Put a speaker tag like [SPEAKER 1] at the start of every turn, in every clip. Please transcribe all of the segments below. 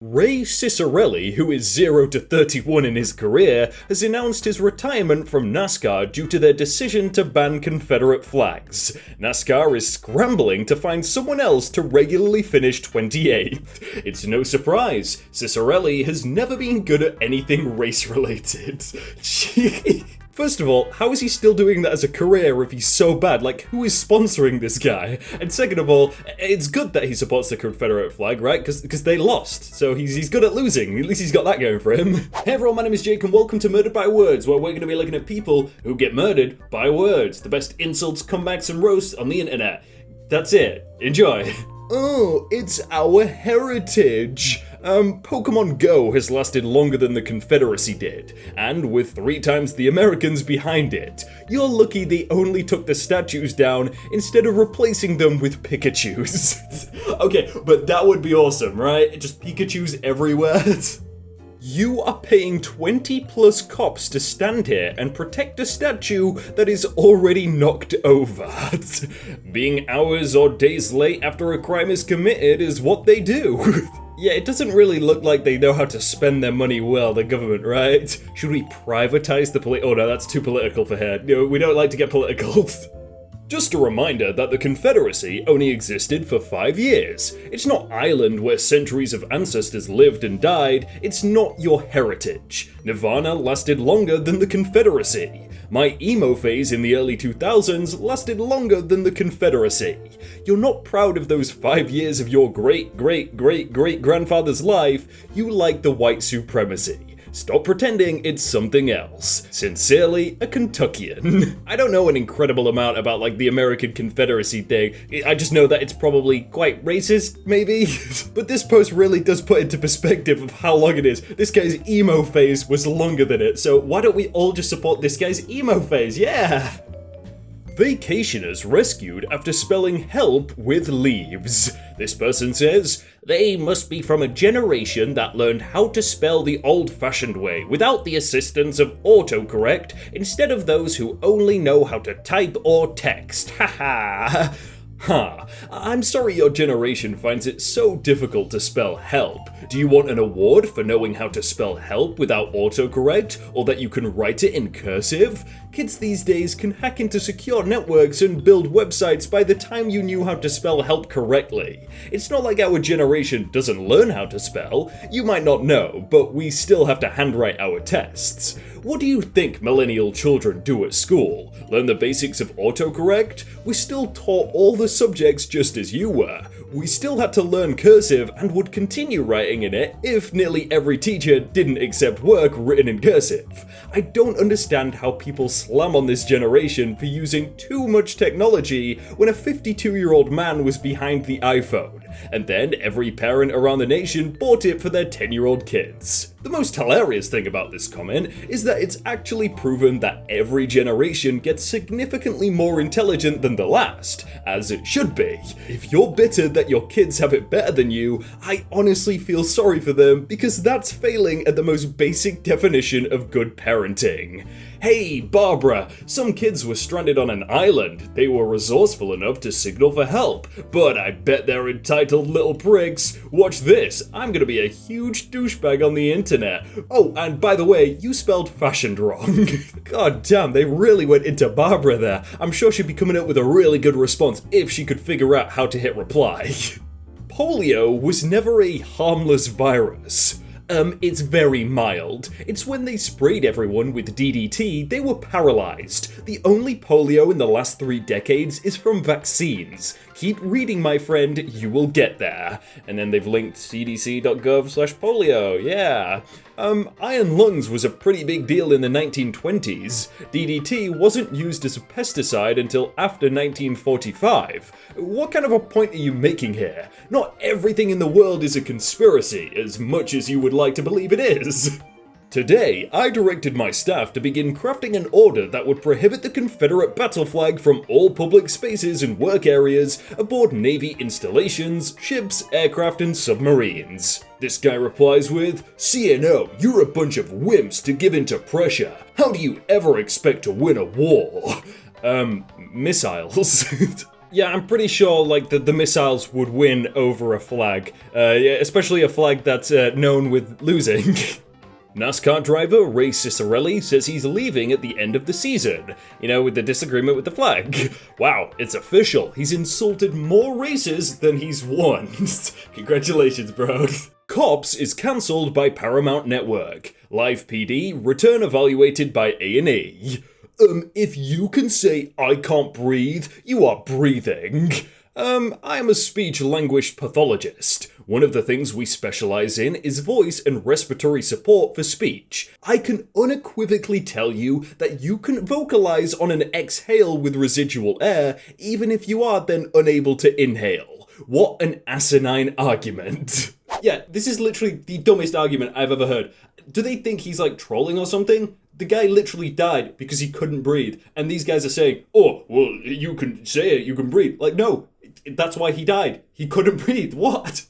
[SPEAKER 1] Ray Ciccarelli, who is 0 to 31 in his career, has announced his retirement from NASCAR due to their decision to ban Confederate flags. NASCAR is scrambling to find someone else to regularly finish 28th. It's no surprise, Ciccarelli has never been good at anything race-related. First of all, how is he still doing that as a career if he's so bad? Like, who is sponsoring this guy? And second of all, it's good that he supports the Confederate flag, right? Because they lost, so he's good at losing. At least he's got that going for him. Hey everyone, my name is Jake and welcome to Murdered by Words, where we're going to be looking at people who get murdered by words. The best insults, comebacks, and roasts on the internet. That's it. Enjoy. Oh, it's our heritage. Pokemon Go has lasted longer than the Confederacy did, and with 3 times the Americans behind it. You're lucky they only took the statues down instead of replacing them with Pikachus. Okay, but that would be awesome, right? Just Pikachus everywhere. You are paying 20 plus cops to stand here and protect a statue that is already knocked over. Being hours or days late after a crime is committed is what they do. Yeah, it doesn't really look like they know how to spend their money well, the government, right? Should we privatize the Oh no, that's too political for here. No, we don't like to get political. Just a reminder that the Confederacy only existed for 5 years. It's not Ireland where centuries of ancestors lived and died, it's not your heritage. Nirvana lasted longer than the Confederacy. My emo phase in the early 2000s lasted longer than the Confederacy. You're not proud of those 5 years of your great-great-great-great-grandfather's life, you like the white supremacy. Stop pretending it's something else. Sincerely, a Kentuckian. I don't know an incredible amount about like the American Confederacy thing. I just know that it's probably quite racist, maybe? But this post really does put into perspective of how long it is. This guy's emo phase was longer than it, so why don't we all just support this guy's emo phase? Yeah! Vacationers rescued after spelling help with leaves. This person says, they must be from a generation that learned how to spell the old-fashioned way without the assistance of autocorrect instead of those who only know how to type or text. Haha. Huh. I'm sorry your generation finds it so difficult to spell help. Do you want an award for knowing how to spell help without autocorrect, or that you can write it in cursive? Kids these days can hack into secure networks and build websites by the time you knew how to spell help correctly. It's not like our generation doesn't learn how to spell. You might not know, but we still have to handwrite our tests. What do you think millennial children do at school? Learn the basics of autocorrect? We're still taught all the subjects just as you were. We still had to learn cursive and would continue writing in it if nearly every teacher didn't accept work written in cursive. I don't understand how people slam on this generation for using too much technology when a 52-year-old man was behind the iPhone, and then every parent around the nation bought it for their 10-year-old kids. The most hilarious thing about this comment is that it's actually proven that every generation gets significantly more intelligent than the last, as it should be. If you're bitter that your kids have it better than you, I honestly feel sorry for them because that's failing at the most basic definition of good parenting. Hey, Barbara, some kids were stranded on an island. They were resourceful enough to signal for help, but I bet they're entitled little pricks. Watch this, I'm gonna be a huge douchebag on the internet. Oh, and by the way, you spelled fashioned wrong. God damn, they really went into Barbara there. I'm sure she'd be coming up with a really good response if she could figure out how to hit reply. Polio was never a harmless virus. It's very mild. It's when they sprayed everyone with DDT, they were paralyzed. The only polio in the last 3 decades is from vaccines. Keep reading, my friend, you will get there. And then they've linked cdc.gov/polio, yeah. Iron lungs was a pretty big deal in the 1920s. DDT wasn't used as a pesticide until after 1945. What kind of a point are you making here? Not everything in the world is a conspiracy, as much as you would like to believe it is. Today, I directed my staff to begin crafting an order that would prohibit the Confederate battle flag from all public spaces and work areas aboard Navy installations, ships, aircraft, and submarines. This guy replies with, CNO, you're a bunch of wimps to give in to pressure. How do you ever expect to win a war? Missiles. Yeah, I'm pretty sure, like, the missiles would win over a flag. Especially a flag that's known with losing. NASCAR driver Ray Ciccarelli says he's leaving at the end of the season, with the disagreement with the flag. Wow, it's official. He's insulted more races than he's won. Congratulations, bro. Cops is cancelled by Paramount Network. Live PD, return evaluated by A&E. If you can say I can't breathe, you are breathing. I am a speech-language pathologist. One of the things we specialize in is voice and respiratory support for speech. I can unequivocally tell you that you can vocalize on an exhale with residual air, even if you are then unable to inhale. What an asinine argument. Yeah, this is literally the dumbest argument I've ever heard. Do they think he's like trolling or something? The guy literally died because he couldn't breathe, and these guys are saying, oh, well, you can say it, you can breathe. Like, no, that's why he died. He couldn't breathe. What?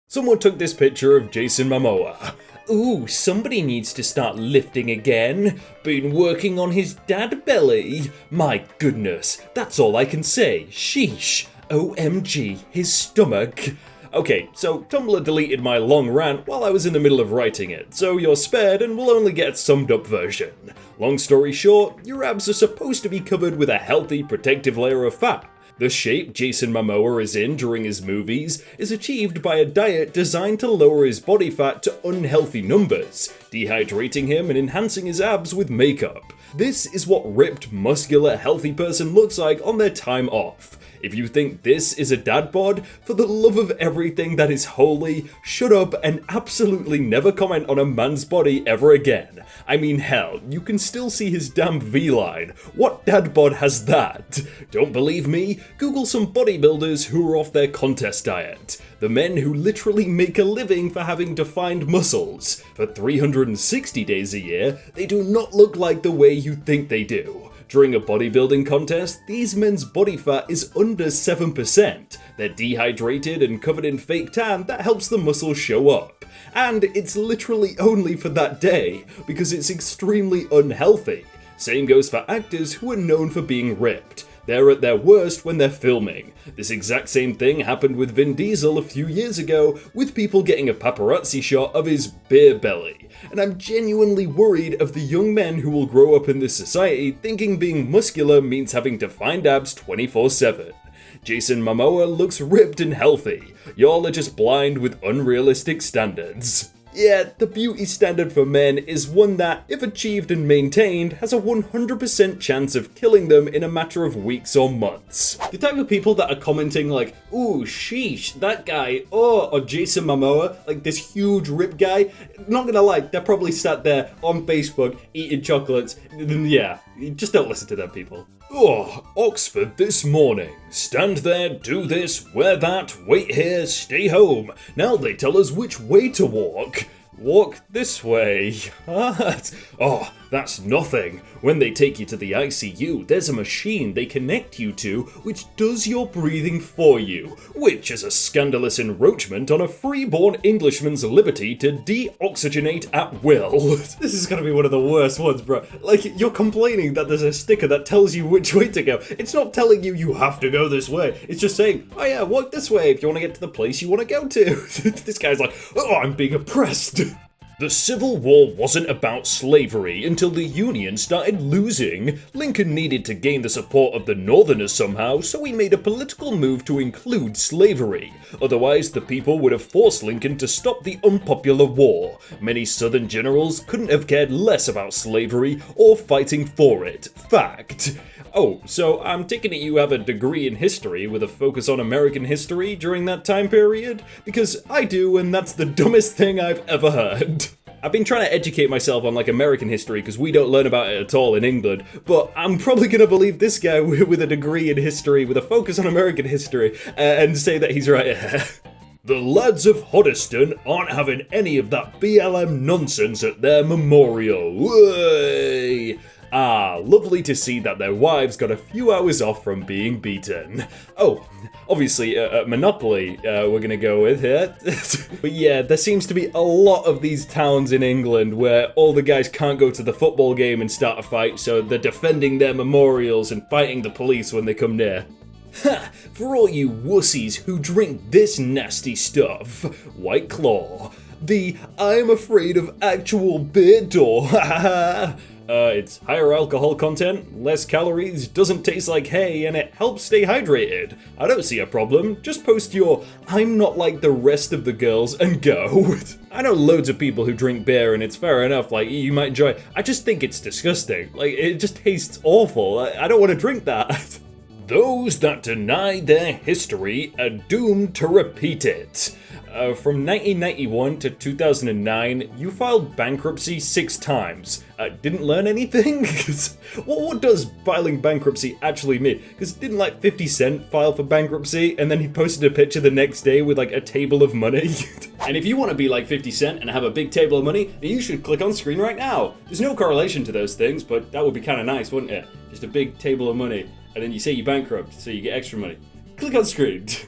[SPEAKER 1] Someone took this picture of Jason Momoa. Ooh, somebody needs to start lifting again. Been working on his dad belly. My goodness, that's all I can say. Sheesh. OMG, his stomach. Okay, so Tumblr deleted my long rant while I was in the middle of writing it, so you're spared and will only get a summed up version. Long story short, your abs are supposed to be covered with a healthy protective layer of fat. The shape Jason Momoa is in during his movies is achieved by a diet designed to lower his body fat to unhealthy numbers, dehydrating him and enhancing his abs with makeup. This is what ripped, muscular, healthy person looks like on their time off. If you think this is a dad bod, for the love of everything that is holy, shut up and absolutely never comment on a man's body ever again. I mean, hell, you can still see his damn V-line. What dad bod has that? Don't believe me? Google some bodybuilders who are off their contest diet. The men who literally make a living for having defined muscles. For 360 days a year, they do not look like the way you think they do. During a bodybuilding contest, these men's body fat is under 7%. They're dehydrated and covered in fake tan that helps the muscles show up. And it's literally only for that day, because it's extremely unhealthy. Same goes for actors who are known for being ripped. They're at their worst when they're filming. This exact same thing happened with Vin Diesel a few years ago, with people getting a paparazzi shot of his beer belly. And I'm genuinely worried of the young men who will grow up in this society thinking being muscular means having defined abs 24/7. Jason Momoa looks ripped and healthy. Y'all are just blind with unrealistic standards. Yeah, the beauty standard for men is one that, if achieved and maintained, has a 100% chance of killing them in a matter of weeks or months. The type of people that are commenting like, ooh, sheesh, that guy, or Jason Momoa, like this huge ripped guy, not gonna lie, they're probably sat there on Facebook eating chocolates. Yeah, just don't listen to them people. Oh, Oxford this morning. Stand there, do this, wear that, wait here, stay home. Now they tell us which way to walk. Walk this way. Oh, that's nothing. When they take you to the ICU, there's a machine they connect you to which does your breathing for you, which is a scandalous encroachment on a freeborn Englishman's liberty to deoxygenate at will. This is gonna be one of the worst ones, bro. Like, you're complaining that there's a sticker that tells you which way to go. It's not telling you you have to go this way. It's just saying, oh yeah, walk this way if you want to get to the place you want to go to. This guy's like, oh, I'm being oppressed. The Civil War wasn't about slavery until the Union started losing. Lincoln needed to gain the support of the Northerners somehow, so he made a political move to include slavery. Otherwise, the people would have forced Lincoln to stop the unpopular war. Many Southern generals couldn't have cared less about slavery or fighting for it. Fact. Oh, so I'm taking it you have a degree in history with a focus on American history during that time period? Because I do, and that's the dumbest thing I've ever heard. I've been trying to educate myself on like American history because we don't learn about it at all in England, but I'm probably gonna believe this guy with a degree in history with a focus on American history and say that he's right here. The lads of Hoddesdon aren't having any of that BLM nonsense at their memorial. Way! Ah, lovely to see that their wives got a few hours off from being beaten. Oh, obviously, Monopoly, we're gonna go with here. But yeah, there seems to be a lot of these towns in England where all the guys can't go to the football game and start a fight, so they're defending their memorials and fighting the police when they come near. Ha! For all you wussies who drink this nasty stuff, White Claw. The I'm afraid of actual beer door, it's higher alcohol content, less calories, doesn't taste like hay, and it helps stay hydrated. I don't see a problem, just post your I'm not like the rest of the girls and go. I know loads of people who drink beer and it's fair enough, like you might enjoy it. I just think it's disgusting, like it just tastes awful, I don't want to drink that. Those that deny their history are doomed to repeat it. From 1991 to 2009, you filed bankruptcy 6 times. Didn't learn anything? What does filing bankruptcy actually mean? Because didn't like 50 Cent file for bankruptcy and then he posted a picture the next day with like a table of money? And if you want to be like 50 Cent and have a big table of money, then you should click on screen right now. There's no correlation to those things, but that would be kind of nice, wouldn't it? Just a big table of money. And then you say you're bankrupt, so you get extra money. Click on screen.